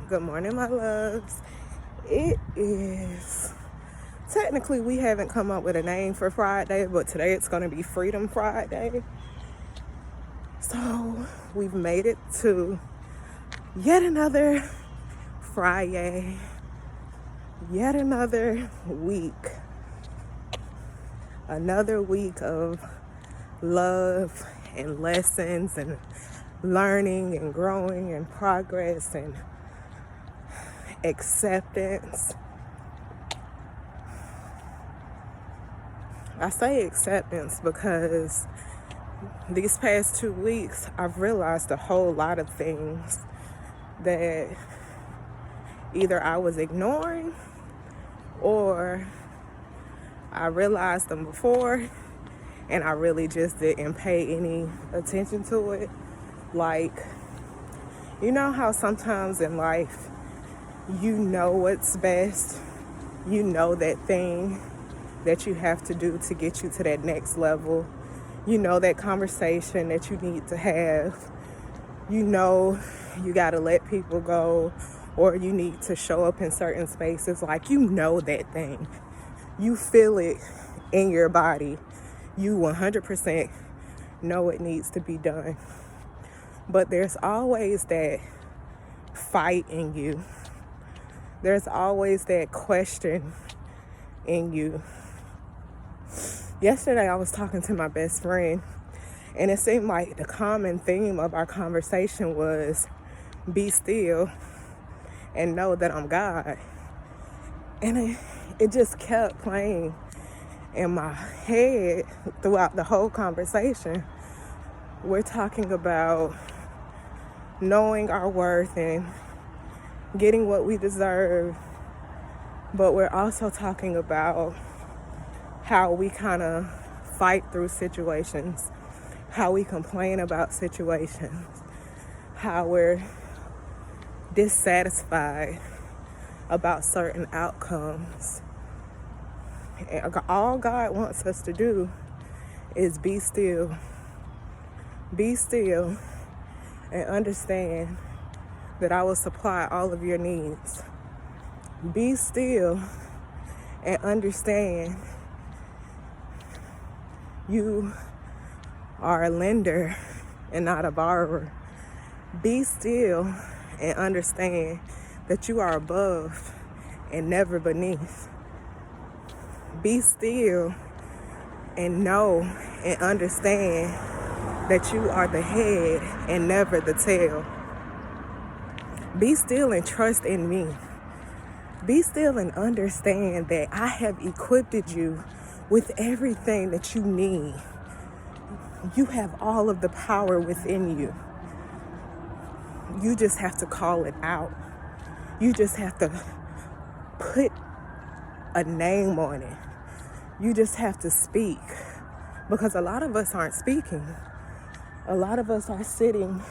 Good morning, my loves. It is technically, we haven't come up with a name for Friday, but today it's going to be Freedom Friday. So we've made it to yet another Friday, yet another week of love and lessons and learning and growing and progress and acceptance. I say acceptance because these past 2 weeks I've realized a whole lot of things that either I was ignoring or I realized them before and I really just didn't pay any attention to it. Like, you know how sometimes in life you know what's best, you know that thing that you have to do to get you to that next level, you know that conversation that you need to have, you know you got to let people go or you need to show up in certain spaces. Like, you know that thing, you feel it in your body, you 100% know it needs to be done, but there's always that fight in you. There's always that question in you. Yesterday I was talking to my best friend and it seemed like the common theme of our conversation was be still and know that I'm God. And it just kept playing in my head throughout the whole conversation. We're talking about knowing our worth and getting what we deserve, but we're also talking about how we kind of fight through situations, how we complain about situations, how we're dissatisfied about certain outcomes. And all God wants us to do is be still. Be still and understand that I will supply all of your needs. Be still and understand you are a lender and not a borrower. Be still and understand that you are above and never beneath. Be still and know and understand that you are the head and never the tail. Be still and trust in me. Be still and understand that I have equipped you with everything that you need. You have all of the power within you. You just have to call it out. You just have to put a name on it. You just have to speak. Because a lot of us aren't speaking. A lot of us are sitting,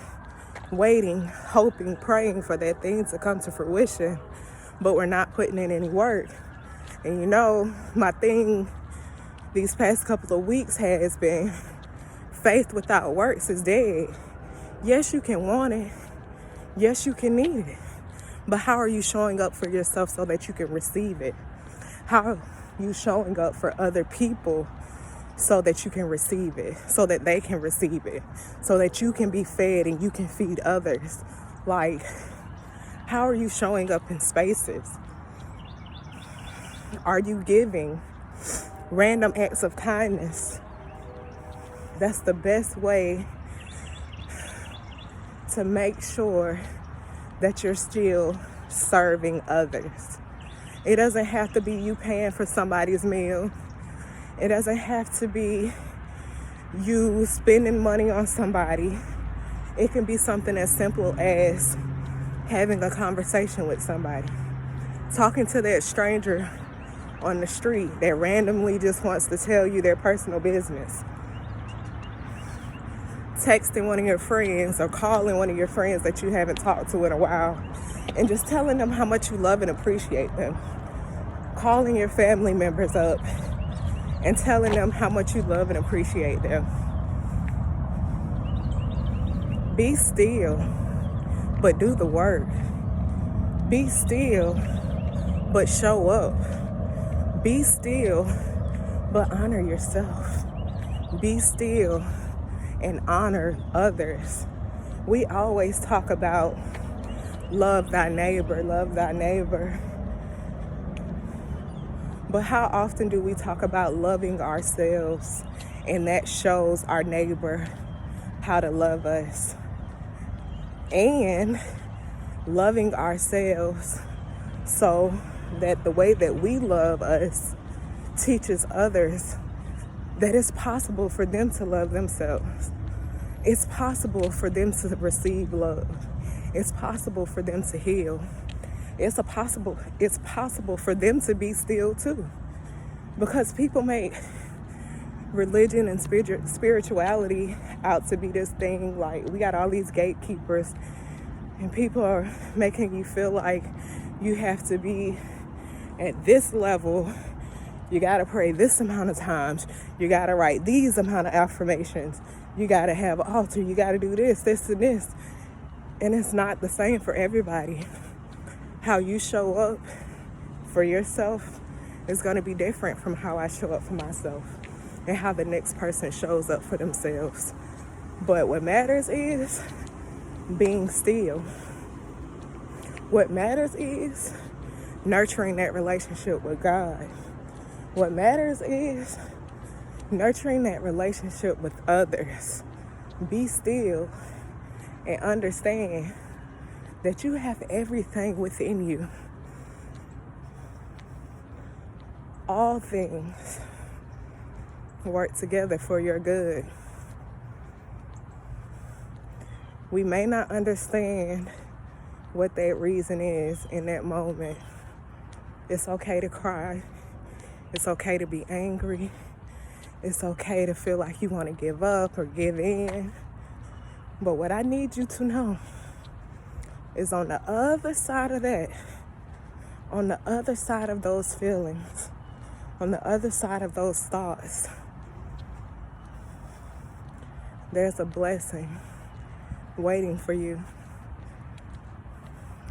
waiting, hoping, praying for that thing to come to fruition, but we're not putting in any work. And you know, my thing these past couple of weeks has been faith without works is dead. Yes, you can want it. Yes, you can need it. But how are you showing up for yourself so that you can receive it? How are you showing up for other people so that you can receive it, so that they can receive it, so that you can be fed and you can feed others? Like, how are you showing up in spaces? Are you giving random acts of kindness? That's the best way to make sure that you're still serving others. It doesn't have to be you paying for somebody's meal. It doesn't have to be you spending money on somebody. It can be something as simple as having a conversation with somebody. Talking to that stranger on the street that randomly just wants to tell you their personal business. Texting one of your friends or calling one of your friends that you haven't talked to in a while and just telling them how much you love and appreciate them. Calling your family members up and telling them how much you love and appreciate them. Be still, but do the work. Be still, but show up. Be still, but honor yourself. Be still and honor others. We always talk about love thy neighbor, love thy neighbor. But how often do we talk about loving ourselves, and that shows our neighbor how to love us? And loving ourselves so that the way that we love us teaches others that it's possible for them to love themselves. It's possible for them to receive love. It's possible for them to heal. It's possible for them to be still too. Because people make religion and spirituality out to be this thing, like we got all these gatekeepers, and people are making you feel like you have to be at this level. You gotta pray this amount of times. You gotta write these amount of affirmations. You gotta have an altar. You gotta do this, and this. And it's not the same for everybody. How you show up for yourself is gonna be different from how I show up for myself, and how the next person shows up for themselves. But what matters is being still. What matters is nurturing that relationship with God. What matters is nurturing that relationship with others. Be still and understand that you have everything within you. All things work together for your good. We may not understand what that reason is in that moment. It's okay to cry. It's okay to be angry. It's okay to feel like you want to give up or give in. But what I need you to know is on the other side of that, on the other side of those feelings, on the other side of those thoughts, there's a blessing waiting for you.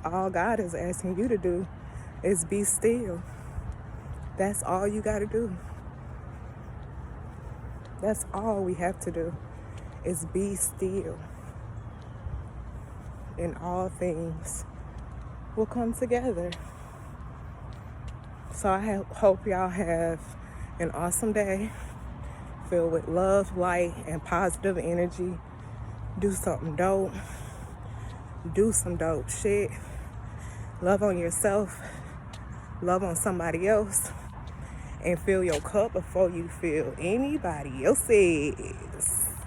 All God is asking you to do is be still. That's all you got to do. That's all we have to do is be still. And all things will come together. So I hope y'all have an awesome day filled with love, light, and positive energy. Do something dope. Do some dope shit. Love on yourself. Love on somebody else. And fill your cup before you fill anybody else's.